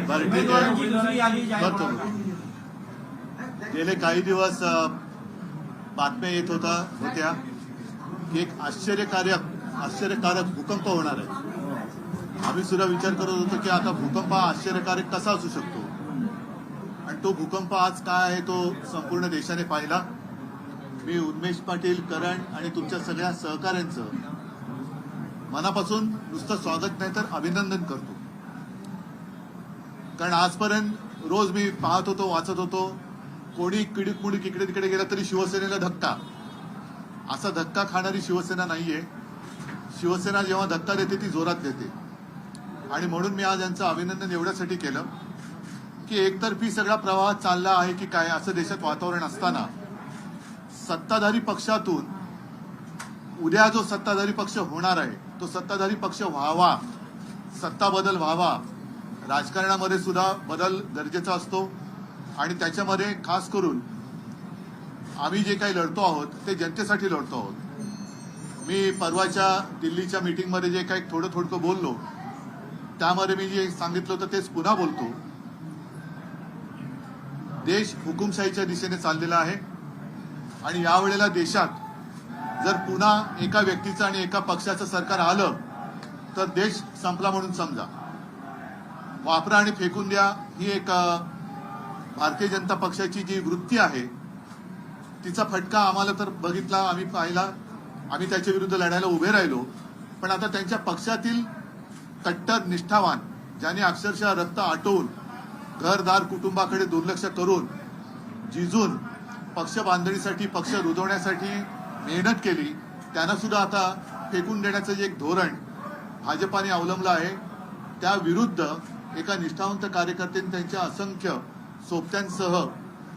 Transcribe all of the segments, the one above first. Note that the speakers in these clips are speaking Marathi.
बरं ठीक आहे करतो. गेले काही दिवस बातम्या येत होत्या की एक आश्चर्यकारक भूकंप होणार आहे. आम्ही सुद्धा विचार करत होतो की आता भूकंप हा आश्चर्यकारक कसा असू शकतो, आणि तो भूकंप आज काय आहे तो संपूर्ण देशाने पाहिला. मी उन्मेष पाटील, करण आणि तुमच्या सगळ्या सहकाऱ्यांचं मनापासून नुसतं स्वागत नाही तर अभिनंदन करतो. कारण आजपर्यंत रोज मी पाहत होतो, वाचत होतो, कोणी किडीक इकडे तिकडे गेला तरी शिवसेनेला धक्का. असा धक्का खाणारी शिवसेना नाहीये. शिवसेना जेव्हा धक्का देते ती जोरात देते. आणि म्हणून मी आज यांचं अभिनंदन एवढ्यासाठी केलं की एकतर्फी सगळा प्रवाह चालला आहे की काय असं देशात वातावरण असताना सत्ताधारी पक्षातून उद्या जो सत्ताधारी पक्ष होणार आहे तो सत्ताधारी पक्ष व्हावा, सत्ता बदल व्हावा. राजकारणामध्ये सुद्धा बदल गरजेचा असतो आणि त्याच्यामध्ये खास करून आम्ही जे काही लढतो आहोत ते जनतेसाठी लढतो आहोत. मी परवाच्या दिल्लीच्या मीटिंगमध्ये जे काही थोडं बोललो त्यामध्ये मी जे सांगितलं होतं तेच पुन्हा बोलतो. देश हुकुमशाहीच्या दिशेने चाललेला आहे आणि यावेळेला देशात जर पुन्हा एका व्यक्तीचं आणि एका पक्षाचं सरकार आलं तर देश संपला म्हणून समजा. वापरा आणि फेकून द्या ही एक भारतीय जनता पक्षाची जी वृत्ती आहे तिचा फटका आम्हाला तर बघितला, आम्ही पाहिला. आम्ही त्याच्या विरुद्ध लढायला उभे राहिलो. पण आता त्यांच्या पक्षातील कट्टर निष्ठावान ज्यांनी अक्षरशः रक्त आटवून घरदार कुटुंबाकडे दुर्लक्ष करून जिजून पक्ष बांधणीसाठी, पक्ष रुजवण्यासाठी मेहनत केली, त्यांना सुद्धा आता फेकून देण्याचं जे एक धोरण भाजपाने अवलंबलं आहे त्या विरुद्ध एका निष्ठावंत कार्यकर्त्यांनी त्यांच्या असंख्य सोबत्यांसह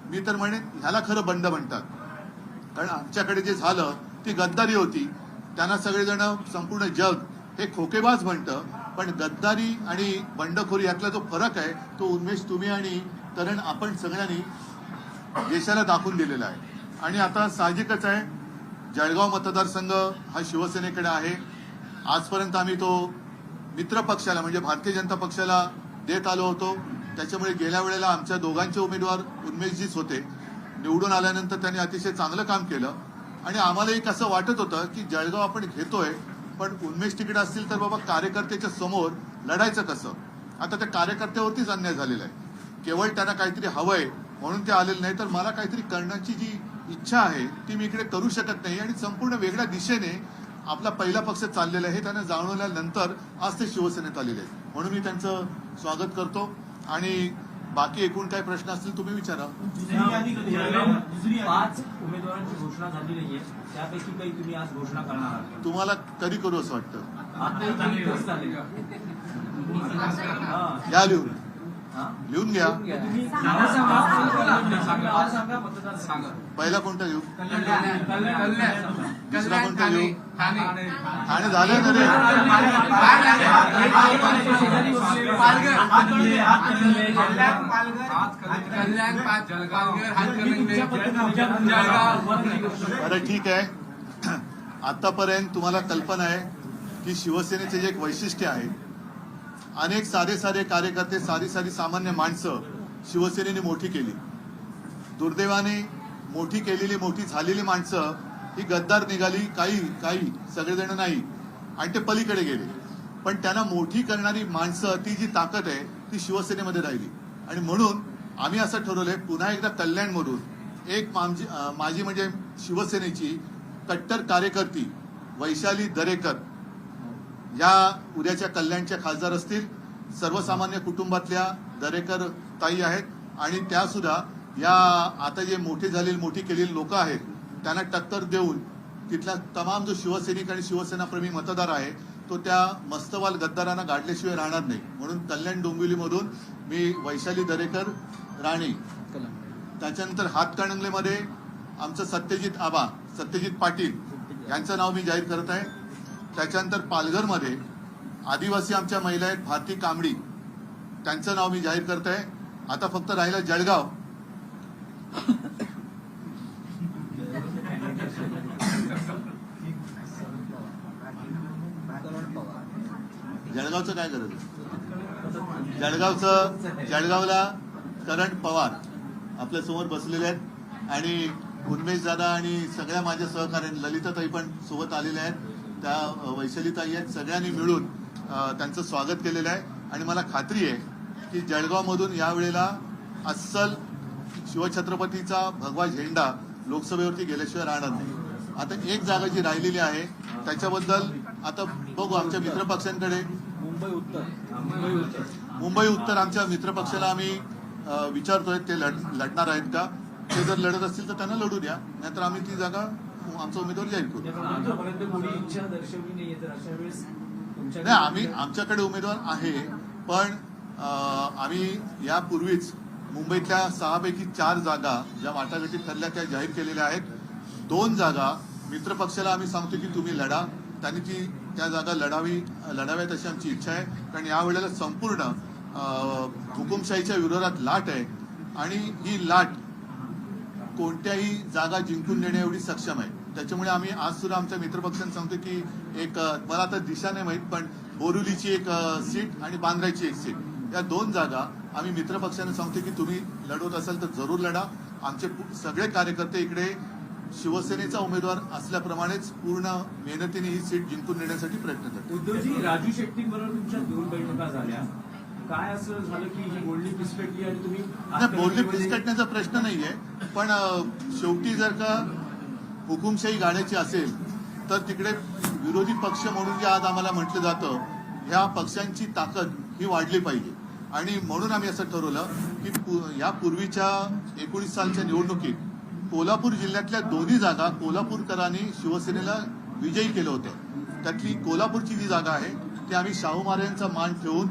मी तर म्हणेन ह्याला खरं बंड म्हणतात. कारण आमच्याकडे जे झालं ती गद्दारी होती. त्यांना सगळेजण संपूर्ण जग हे खोकेबाज म्हणतं, पण गद्दारी आणि बंडखोरी यातला जो फरक आहे तो उन्मेष, तुम्ही आणि करण आपण सगळ्यांनी देशाला दाखवून दिलेला आहे. आणि आता साहजिकच आहे जळगाव मतदारसंघ हा शिवसेनेकडे आहे. आजपर्यंत आम्ही तो मित्र पक्षाला म्हणजे भारतीय जनता पक्षाला देत आलो होतो. त्याच्यामुळे गेल्या वेळेला आमच्या दोघांचे उमेदवार उन्मेषजीच होते. निवडून आल्यानंतर त्यांनी अतिशय चांगलं काम केलं आणि आम्हाला एक असं वाटत होतं की जळगाव आपण घेतोय पण उन्मेष तिकडे असतील तर बाबा कार्यकर्त्याच्या समोर लढायचं कसं. आता त्या कार्यकर्त्यावरतीच अन्याय झालेला आहे. केवळ त्यांना काहीतरी हवंय म्हणून ते आलेले नाही, तर मला काहीतरी करण्याची जी इच्छा आहे ती मी इकडे करू शकत नाही आणि संपूर्ण वेगळ्या दिशेने आपला पहिला पक्ष चाललेला आहे त्यांना जाणवल्यानंतर आज ते शिवसेनेत आलेले आहेत. म्हणून मी त्यांचं स्वागत करतो. आणि बाकी एकूण काही प्रश्न असतील तुम्ही विचारा. 5 उमेदवारांची घोषणा झाली नाहीये, त्यापैकी काही तुम्ही आज घोषणा करणार आहात? तुम्हाला कधी करू असं वाटतं? या लिहून घ्या. पहिला कोणता घेऊ, दुसरा कोणता घेऊ? ठाणे झालं ना रे. बरं ठीक आहे. आतापर्यंत तुम्हाला कल्पना आहे की शिवसेनेचे जे एक वैशिष्ट्य आहे, अनेक साधे कार्यकर्ते, साधी सामान्य माणसं शिवसेनेने मोठी केली. दुर्दैवाने मोठी केलेली, मोठी झालेली माणसं ही गद्दार निघाली. काही सगळेजण नाही आणि ते पलीकडे गेले. पण त्यांना मोठी करणारी माणसं, ती जी ताकद आहे ती शिवसेनेमध्ये राहिली. आणि म्हणून आम्ही असं ठरवलंय पुन्हा एकदा कल्याणमधून एक माझी म्हणजे शिवसेनेची कट्टर कार्यकर्ती वैशाली दरेकर या उद्याच्या कल्याणच्या खासदार असतील. सर्वसामान्य कुटुंबातल्या दरेकर ताई आहेत आणि त्या सुद्धा या आता जे मोठी केलेली लोक आहेत त्यांना टक्कर देऊन तिथला तमाम जो शिवसैनिक आणि शिवसेनाप्रेमी मतदार आहे तो त्या मस्तवाल गद्दारांना गाडल्याशिवाय राहणार नाही. म्हणून कल्याण डोंबिवलीमधून मी वैशाली दरेकर राणे, त्याच्यानंतर हातकणंगलेमध्ये आमचं सत्यजित पाटील यांचं नाव मी जाहीर करत आहे. त्याच्यानंतर पालघरमध्ये आदिवासी आमच्या महिला आहेत भारती कांबडी, त्यांचं नाव मी जाहीर करत आहे. आता फक्त राहिला जळगाव. जळगावचं काय गरज? जळगावला करण पवार आपल्या समोर बसलेले आहेत आणि उन्मेष दादा आणि सगळ्या माझ्या सहकार्यांनी ललिताताई पण सोबत आलेल्या आहेत, त्या वैशालीताई आहेत. सगळ्यांनी मिळून त्यांचं स्वागत केलेलं आहे आणि मला खात्री आहे की जळगावमधून यावेळेला अस्सल शिवछत्रपतीचा भगवा झेंडा लोकसभेवरती गेल्याशिवाय राहणार नाही. आता एक जागा जी राहिलेली आहे त्याच्याबद्दल आता बघू. आमच्या मित्रपक्षांकडे मुंबई उत्तर आमच्या मित्रपक्षाला आम्ही विचारतोय ते लढणार आहेत का. ते जर लढत असतील तर त्यांना लढू द्या, नाहीतर आम्ही ती जागा आमचा उमेदवार जाहीर करू. नाही, आमच्याकडे उमेदवार आहे, पण आम्ही यापूर्वीच मुंबईतल्या 6 पैकी 4 जागा ज्या वाटाघाटी ठरल्या त्या जाहीर केलेल्या आहेत. 2 जागा मित्रपक्षाला आम्ही सांगतो की तुम्ही लढा, त्यांनी त्या जागा लढाव्यात अशी आमची इच्छा आहे. कारण यावेळेला संपूर्ण हुकुमशाहीच्या विरोधात लाट आहे आणि ही लाट कोणत्याही जागा जिंकून देण्या एवढी सक्षम आहे. त्याच्यामुळे आम्ही आज सुद्धा आमच्या मित्रपक्षांना सांगतो की एक मला आता दिशा नाही माहीत, पण बोरिवलीची एक सीट आणि बांद्राची एक सीट, या 2 जागा आम्ही मित्रपक्षांना सांगतो की तुम्ही लढवत असाल तर जरूर लढा. आमचे सगळे कार्यकर्ते इकडे शिवसेनेचा उमेदवार असल्याप्रमाणेच पूर्ण मेहनतीने ही सीट जिंकून नेण्यासाठी प्रयत्न करतात. उद्धवजी, राजू शेट्टी बरोबर तुमच्या 2 बैठका झाल्या, काय असं झालं की ही बोलणी पिसपेटली आणि तुम्ही बोलणी पिसकटण्याचा प्रश्न नाहीये, पण शेवटी जर का हुकुमशाही गाण्याची असेल तर तिकडे विरोधी पक्ष म्हणून जे आज आम्हाला म्हटलं जातं, ह्या पक्षांची ताकद ही वाढली पाहिजे. आणि म्हणून आम्ही असं ठरवलं की यापूर्वीच्या 19 सालच्या निवडणुकीत कोल्हापूर जिल्ह्यातल्या 2 जागा कोल्हापूरकरांनी शिवसेनेला विजयी केलं होतं. त्यातली कोल्हापूरची जी जागा आहे ती आम्ही शाहू महाराजांचा मान ठेवून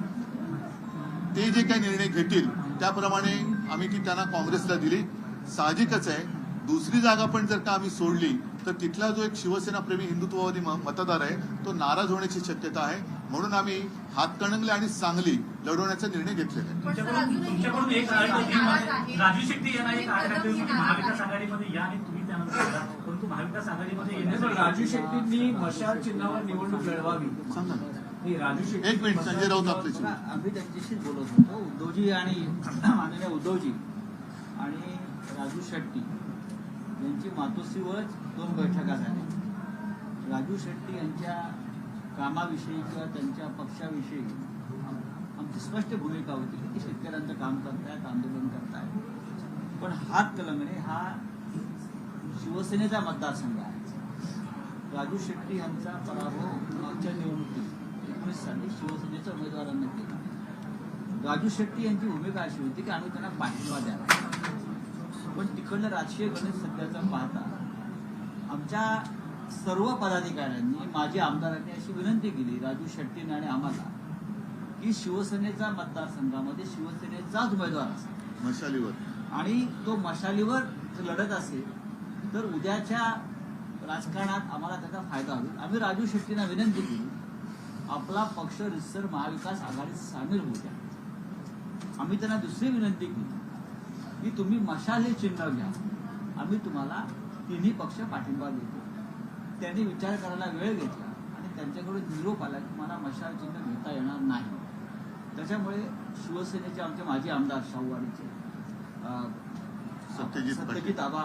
ते जे काही निर्णय घेतील त्याप्रमाणे आम्ही ती त्यांना काँग्रेसला दिली. साहजिकच आहे, दुसरी जागा पण जर का आम्ही सोडली तर तिथला जो एक शिवसेनाप्रेमी हिंदुत्ववादी मतदार आहे तो नाराज होण्याची शक्यता आहे. म्हणून आम्ही हातकणंगले आणि सांगली लढवण्याचा निर्णय घेतलेला आहे. तुमच्याकडून एक राजू शेट्टी यांना एक आग्रह केला की महाविकास आघाडीमध्ये या आणि तुम्ही त्यानंतर जा, परंतु महाविकास आघाडीमध्ये येण्यासाठी राजू शेट्टींनी मशाल चिन्हावर निवडणूक लढवावी. सांगा ना. राजू शेट्टी एक मिनिट, संजय राऊत आपल्याशी. आम्ही त्यांच्याशीच बोलत होतो. उद्धवजी आणि माननीय उद्धवजी आणि राजू शेट्टी यांची मातोश्रीवरच 2 बैठका झाल्या. राजू शेट्टी यांच्या कामाविषयी किंवा त्यांच्या पक्षाविषयी आमची स्पष्ट भूमिका होती की शेतकऱ्यांचं काम करतायत, आंदोलन करतायत. पण हातकणंगले हा शिवसेनेचा मतदारसंघ आहे. राजू शेट्टी यांचा पराभव मागच्या निवडणुकीत 19 साली शिवसेनेच्या उमेदवारांना केला. राजू शेट्टी यांची भूमिका अशी होती की आम्ही त्यांना पाठिंबा द्यावा, पण तिकडलं राजकीय गणित सध्याचा पाहता आमच्या सर्व पदाधिकाऱ्यांनी, माजी आमदारांनी अशी विनंती केली राजू शेट्टीने आणि आम्हाला की शिवसेनेचा मतदारसंघामध्ये शिवसेनेचाच उमेदवार असेल मशालीवर, आणि तो मशालीवर लढत असेल तर उद्याच्या राजकारणात आम्हाला त्याचा फायदा होईल. आम्ही राजू शेट्टींना विनंती केली आपला पक्ष रितसर महाविकास आघाडीत सामील होऊ द्या. आम्ही त्यांना दुसरी विनंती केली की तुम्ही मशाल हे चिन्ह घ्या, आम्ही तुम्हाला 3 पक्ष पाठिंबा देतो. त्यांनी विचार करायला वेळ घेतला आणि त्यांच्याकडून निरोप आला की मला मशाल चिन्ह घेता येणार नाही. त्याच्यामुळे शिवसेनेचे आमचे माजी आमदार शाहूवाडीचे सत्यजित आबा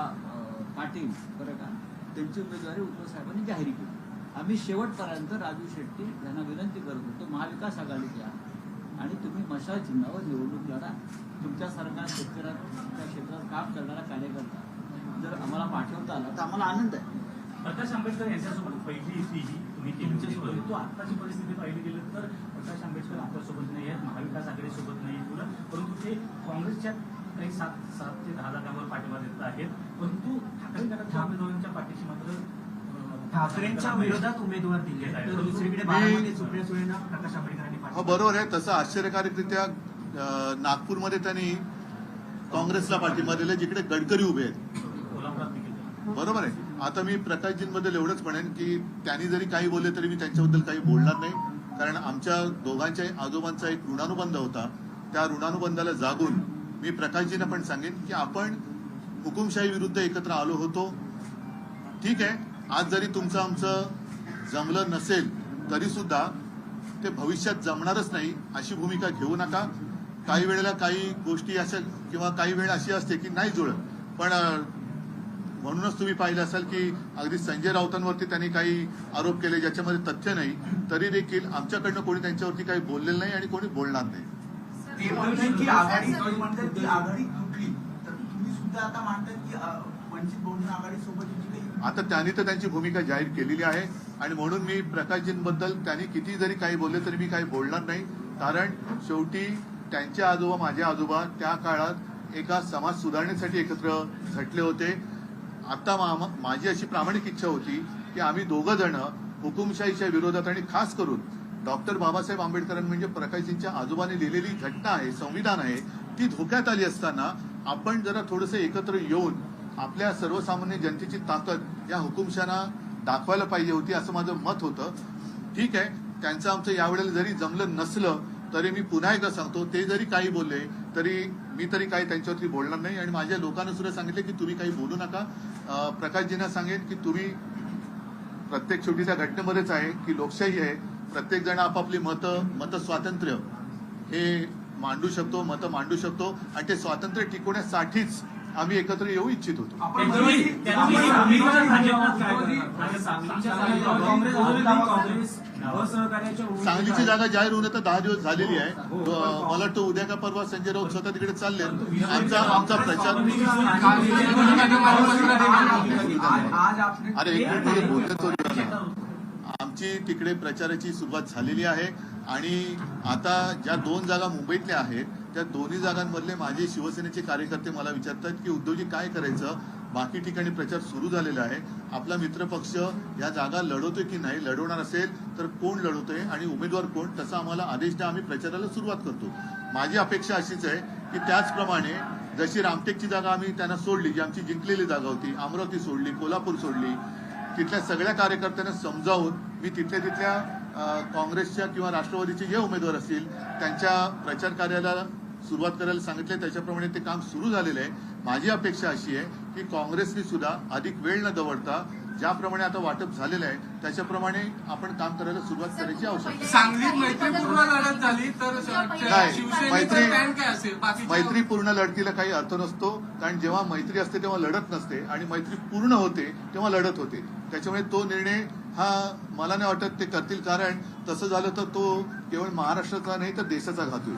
पाटील बरं का, त्यांची उमेदवारी उद्धव साहेबांनी जाहीर केली. आम्ही शेवटपर्यंत राजू शेट्टी यांना विनंती करत होतो महाविकास आघाडीत या आणि तुम्ही मशाल चिन्हावर निवडणूक लढा. तुमच्यासारखा शेतकऱ्यांच्या क्षेत्रात काम करणारा कार्यकर्ता जर आम्हाला पाठवता आला तर आम्हाला आनंद आहे. प्रकाश आंबेडकर यांच्यासोबत पहिली युती जी तुम्ही केली, परंतु आत्ताची परिस्थिती पाहिली गेलं तर प्रकाश आंबेडकर आपल्यासोबत नाही आहेत, महाविकास आघाडीसोबत नाही तुला, परंतु ते काँग्रेसच्या काही 7 ते 10 जागांवर पाठिंबा देत आहेत. परंतु ठाकरे गटाच्या उमेदवारांच्या पाठीशी मात्र ठाकरेंच्या विरोधात उमेदवार दिले आहेत. तर दुसरीकडे बारामती सुप्रिया सुळेंना प्रकाश आंबेडकरांनी हो बरोबर आहे. तसं आश्चर्यकारकरित्या नागपूरमध्ये त्यांनी काँग्रेसला पाठिंबा दिला जिकडे गडकरी उभे आहेत. कोल्हापुरात देखील बरोबर आहे. आता मी प्रकाशजींबद्दल एवढंच म्हणेन की त्यांनी जरी काही बोलले तरी मी त्यांच्याबद्दल काही बोलणार नाही, कारण आमच्या दोघांच्या आजोबांचा एक ऋणानुबंध होता. त्या ऋणानुबंधाला जागून मी प्रकाशजींना पण सांगेन की आपण हुकुमशाही विरुद्ध एकत्र आलो होतो. ठीक आहे, आज जरी तुमचं आमचं जमलं नसेल तरी सुद्धा ते भविष्यात जमणारच नाही अशी भूमिका घेऊ नका. काही वेळेला काही गोष्टी अशा किंवा काही वेळ अशी असते की नाही जुळत, पण म्हणूनच तुम्ही पाहिलं असाल की अगदी संजय राऊतांवरती त्यांनी काही आरोप केले ज्याच्यामध्ये तथ्य नाही, तरी देखील आमच्याकडनं कोणी त्यांच्यावरती काही बोललेलं नाही आणि कोणी बोलणार नाही. ते म्हणतात की आघाडी म्हणतात की आघाडी तुटली, तर तुम्ही सुद्धा आता मानतात की वंचित बहुजन आघाडी सोबत आता त्यांनी तर त्यांची भूमिका जाहीर केलेली आहे आणि म्हणून मी प्रकाशजींबद्दल त्यांनी किती जरी काही बोलले तरी मी काही बोलणार नाही. कारण शेवटी त्यांचे आजोबा माझे आजोबा त्या काळात एका समाज सुधारणेसाठी एकत्र झटले होते. आता माझी अशी प्रामाणिक इच्छा होती की आम्ही दोघं जण हुकुमशाहीच्या विरोधात आणि खास करून डॉक्टर बाबासाहेब आंबेडकरांनी म्हणजे प्रकाशजींच्या आजोबांनी लिहिलेली घटना आहे, संविधान आहे, ती धोक्यात आली असताना आपण जरा थोडंसं एकत्र येऊन आपल्या सर्वसामान्य जनतेची ताकद या हुकुमशाहांना दाखवायला पाहिजे होती असं माझं मत होतं. ठीक आहे, त्यांचं आमचं यावेळेला जरी जमलं नसलं तरी मी पुन्हा एकदा सांगतो, ते जरी काही बोलले तरी मी तरी काही त्यांच्यावरती बोलणार नाही आणि माझ्या लोकांना सुद्धा सांगितले की तुम्ही काही बोलू नका. प्रकाशजींना सांगेन की तुम्ही प्रत्येक शेवटी त्या घटनेमध्येच आहे की लोकशाही आहे, प्रत्येक जण आपापली मत स्वातंत्र्य हे मांडू शकतो, मतं मांडू शकतो आणि ते स्वातंत्र्य टिकवण्यासाठीच आम्ही एकत्र येऊ इच्छित होतो. सांगलीची जागा जाहीर होऊन आता 10 दिवस झालेली आहे. मला वाटतं उद्या का परवा संजय राऊत स्वतः तिकडे चालले. आमचा प्रचार अरे एक मिनिट बोलतो. आमची तिकडे प्रचाराची सुरुवात झालेली आहे आणि आता ज्या 2 जागा मुंबईतल्या आहेत त्या दोन्ही जागांमधले माझे शिवसेनेचे कार्यकर्ते मला विचारतात की उद्धवजी काय करायचं. बाकी ठिकाणी प्रचार सुरू झालेला आहे. आपला मित्रपक्ष या जागा लढवतोय की नाही, लढवणार असेल तर कोण लढवतोय आणि उमेदवार कोण, तसा आम्हाला आदेश द्या, आम्ही प्रचाराला सुरुवात करतो. माझी अपेक्षा अशीच आहे की त्याचप्रमाणे जशी रामटेकची जागा आम्ही त्यांना सोडली, जी आमची जिंकलेली जागा होती, अमरावती सोडली, कोल्हापूर सोडली, तिथल्या सगळ्या कार्यकर्त्यांना समजावून मी तिथल्या काँग्रेसच्या किंवा राष्ट्रवादीचे जे उमेदवार असतील त्यांच्या प्रचार कार्याला सुरुवात करायला सांगितले. त्याच्याप्रमाणे ते काम सुरू झालेलं आहे. माझी अपेक्षा अशी आहे की काँग्रेसने सुद्धा अधिक वेळ न दवडता ज्याप्रमाणे आता वाटप झालेलं आहे त्याच्याप्रमाणे आपण काम करायला सुरुवात करायची आवश्यकता आहे. सांगलीत मैत्रीपूर्ण लढत झाली तर शिवसेनेचं प्लॅन काय असेल? मैत्रीपूर्ण लढतीला काही अर्थ नसतो, कारण जेव्हा मैत्री असते तेव्हा लढत नसते आणि मैत्री पूर्ण होते तेव्हा लढत होते. त्याच्यामुळे तो निर्णय हा मला नाही वाटत ते करतील, कारण तसं झालं तर तो केवळ महाराष्ट्राचा नाही तर देशाचा घात होईल.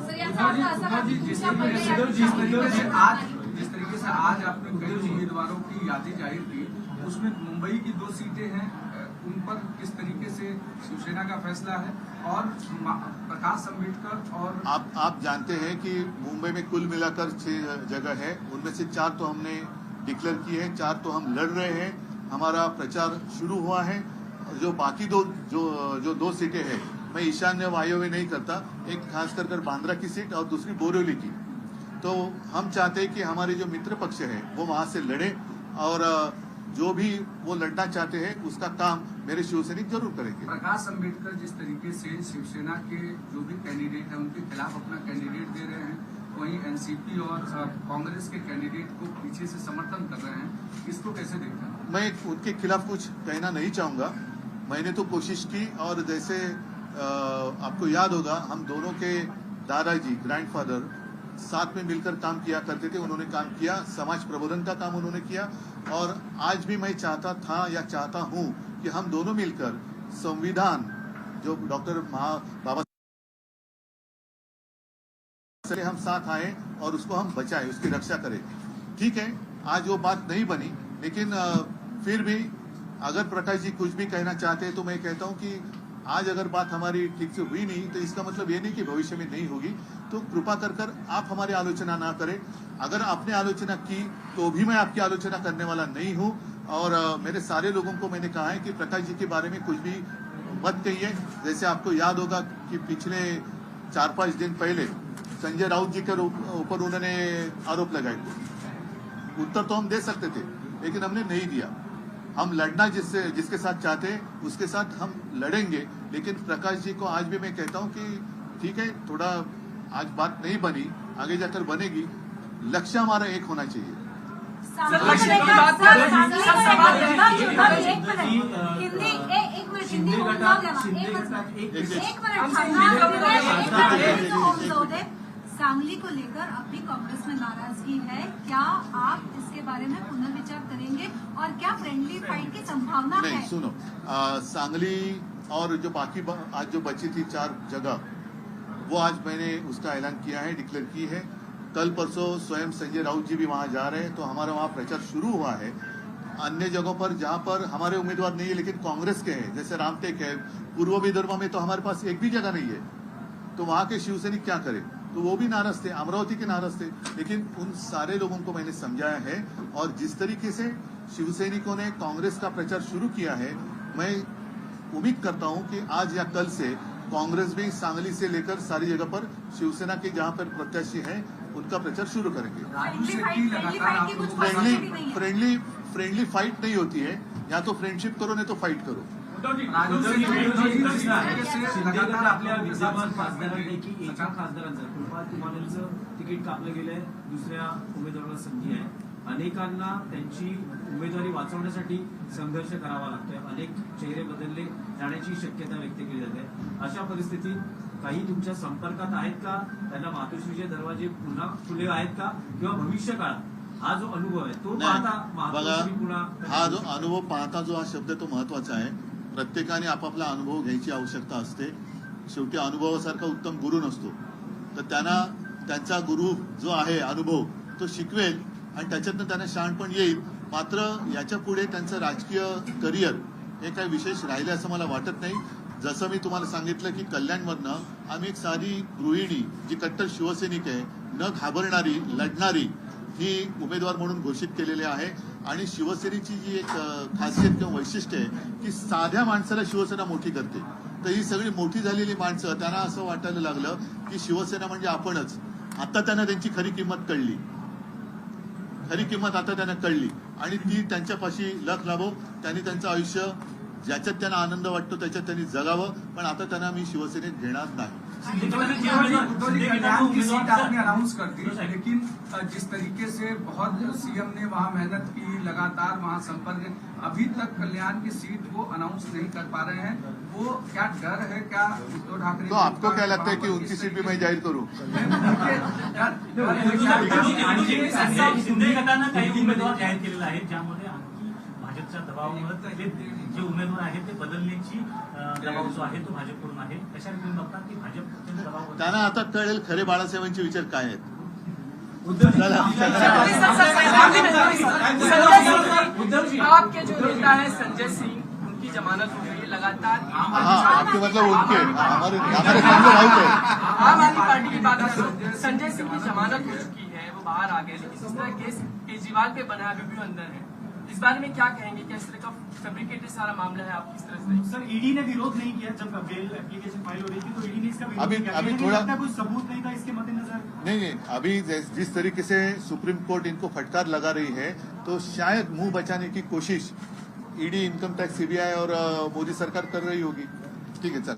जिस तरीके से आज आपने कई उम्मीदवारों की यादी जाहिर की, उसमें मुंबई की 2 सीटें हैं, उन पर किस तरीके से शिवसेना का फैसला है और प्रकाश अम्बेडकर और आप जानते हैं कि मुंबई में कुल मिलाकर 6 जगह है, उनमें से 4 तो हमने डिक्लेयर की है, 4 तो हम लड़ रहे हैं. हमारा प्रचार शुरू हुआ है. जो बाकी जो 2 सीटें हैं, मैं ईशान्य वायव्य नहीं करता, एक खास कर बांद्रा की सीट और दूसरी बोरिवली की. तो हम चाहते हैं कि हमारे जो मित्र पक्ष है वो वहां से लड़े और जो भी वो लड़ना चाहते हैं उसका काम मेरे शिवसैनिक जरूर करेंगे. प्रकाश अम्बेडकर जिस तरीके से शिवसेना के जो भी कैंडिडेट हैं उनके खिलाफ अपना कैंडिडेट दे रहे हैं, वहीं एनसीपी और कांग्रेस के कैंडिडेट को पीछे से समर्थन कर रहे हैं, इसको कैसे देखते हैं? मैं उनके खिलाफ कुछ कहना नहीं चाहूंगा. मैंने तो कोशिश की और जैसे आपको याद होगा हम दोनों के दादाजी ग्रैंडफादर साथ में मिलकर काम किया करते थे. उन्होंने काम किया, समाज प्रबोधन का काम उन्होंने किया और आज भी मैं चाहता था या चाहता हूं कि हम दोनों मिलकर संविधान जो डॉक्टर बाबा से हम साथ आए और उसको हम बचाएं, उसकी रक्षा करें. ठीक है, आज वो बात नहीं बनी, लेकिन फिर भी अगर प्रकाश जी कुछ भी कहना चाहते हैं तो मैं कहता हूं कि आज अगर बात हमारी ठीक से हुई नहीं तो इसका मतलब ये नहीं कि भविष्य में नहीं होगी. तो कृपा कर आप हमारी आलोचना ना करें. अगर आपने आलोचना की तो भी मैं आपकी आलोचना करने वाला नहीं हूं और मेरे सारे लोगों को मैंने कहा है कि प्रकाश जी के बारे में कुछ भी मत कहिए. जैसे आपको याद होगा कि पिछले 4-5 दिन पहले संजय राउत जी के ऊपर उन्होंने आरोप लगाए. उत्तर तो हम दे सकते थे लेकिन हमने नहीं दिया. हम लड़ना जिसके साथ चाहते हैं उसके साथ हम लड़ेंगे. लेकिन प्रकाश जी को आज भी मैं कहता हूं कि ठीक है, थोड़ा आज बात नहीं बनी, आगे जाकर बनेगी. लक्ष्य हमारा एक होना चाहिए. शिंदे सांगली को लेकर अभी कांग्रेस में नाराजगी है, क्या आप इसके बारे में पुनर्विचार करेंगे और क्या फ्रेंडली फाइट की संभावना है? नहीं, सुनो, सांगली और जो बाकी आज जो बची थी 4 जगह, वो आज मैंने उसका ऐलान किया है, डिक्लेयर की है। कल परसों स्वयं संजय राउत जी भी वहां जा रहे हैं, तो हमारा वहां प्रचार शुरू हुआ है। अन्य जगहों पर जहां पर हमारे उम्मीदवार नहीं है लेकिन कांग्रेस के हैं, जैसे रामटेक है, पूर्व विदर्भ में तो हमारे पास एक भी जगह नहीं है, तो वहां के शिवसैनिक क्या करें? तो वो भी नाराज थे, अमरावती के नाराज थे। लेकिन उन सारे लोगों को मैंने समझाया है, और जिस तरीके से शिवसैनिकों ने कांग्रेस का प्रचार शुरू किया है, मैं उम्मीद करता हूं कि आज या कल से कांग्रेस भी सांगली से लेकर सारी जगह पर शिवसेना के जहां पर प्रत्याशी हैं उनका प्रचार शुरू करेंगे। फ्रेंडली फाइट नहीं होती है, या तो फ्रेंडशिप करो नहीं तो फाइट करो। शिंदेगड आपल्या विद्यमान खासदारांपैकी एका खासदारांचं कृपाल तुमानेचं तिकीट कापलं गेलंय, दुसऱ्या उमेदवाराला संधी आहे। अनेकांना त्यांची उमेदवारी वाचवण्यासाठी संघर्ष करावा लागतोय, अनेक चेहरे बदलले जाण्याची शक्यता व्यक्त केली जाते। अशा परिस्थितीत काही तुमच्या संपर्कात आहेत का? त्यांना मातोश्रीचे दरवाजे पुन्हा खुले आहेत का? किंवा भविष्य काळात हा जो अनुभव आहे तो पाहता मातोश्री पुन्हा हा जो अनुभव पाहता जो हा शब्द तो महत्वाचा आहे। प्रत्येकाने आपापला अनुभव घ्यायची आवश्यकता असते। शेवटी अनुभवासारखा उत्तम गुरु नसतो, तर त्यांना त्यांचा गुरु जो आहे अनुभव तो शिकवेल आणि त्याच्यातनं त्यांना शहाणपण येईल। मात्र याच्या पुढे त्यांचं राजकीय करिअर हे काही विशेष राहिले असं मला वाटत नाही। जसं मी तुम्हाला सांगितलं की कल्याणमधनं आम्ही एक साधी गृहिणी जी कट्टर शिवसैनिक आहे, न घाबरणारी, लढणारी, ही उमेदवार म्हणून घोषित केलेली आहे। आणि शिवसेनेची जी एक खासियत किंवा वैशिष्ट्य आहे की साध्या माणसाला शिवसेना मोठी करते। तर ही सगळी मोठी झालेली माणसं, त्यांना असं वाटायला लागलं की शिवसेना म्हणजे आपणच। आता त्यांना त्यांची खरी किंमत कळली, खरी किंमत आता त्यांना कळली, आणि ती त्यांच्यापाशी लख लाभो। त्यांनी त्यांचं आयुष्य ज्याच्यात त्यांना आनंद वाटतो त्याच्यात त्यांनी जगावं, पण आता त्यांना मी शिवसेनेत घेणार नाही। कल्याण की सीट आपने अनाउंस कर दी, लेकिन जिस तरीके से बहुत सीएम ने वहां मेहनत की, लगातार वहां संपर्क, अभी तक कल्याण की सीट वो अनाउंस नहीं कर पा रहे हैं। वो क्या डर है, क्या उद्धव ठाकरे तो आपको क्या लगता है कि उनकी सीट भी मैं जाहिर करूं? शिंदे गटानं काही उमेदवार जाहीर केलेला आहे, ज्यामध्ये आणखी भाजपच्या दबावामुळे जे उमेदवार आहेत ते बदलण्याची दबाव जो आहे तो भाजपकडून आहे। कशा रीतीने बघतात की भाजपच्या दबावावर त्यांना आता कळेल खरे बाळासाहेबांचे विचार काय आहेत। आपके जो नेता है संजय सिंह, उनकी जमानत हो गई लगातार। हाँ, आपके मतलब उनके हमारे सामने राउत है। आम आदमी पार्टी की बात करो, संजय सिंह की जमानत हो चुकी है, वो बाहर आ गए, लेकिन जिस तरह केस केजरीवाल पे बना है अभी भी अंदर है। इस बारे में क्या कहेंगे? क्या इस तरह का फैब्रिकेटेड सारा मामला है? आप किस तरह से? सर, ईडी ने विरोध नहीं किया जब बेल एप्लीकेशन फाइल हो रही थी, तो ईडी ने इसका विरोध अभी- किया। अभी ईडी ने थोड़ा- लगता है कोई सबूत नहीं था इसके मद्देनजर। नहीं, अभी जिस तरीके से सुप्रीम कोर्ट इनको फटकार लगा रही है, तो शायद मुंह बचाने की कोशिश ईडी, इनकम टैक्स, सीबीआई और मोदी सरकार कर रही होगी। ठीक है, चल।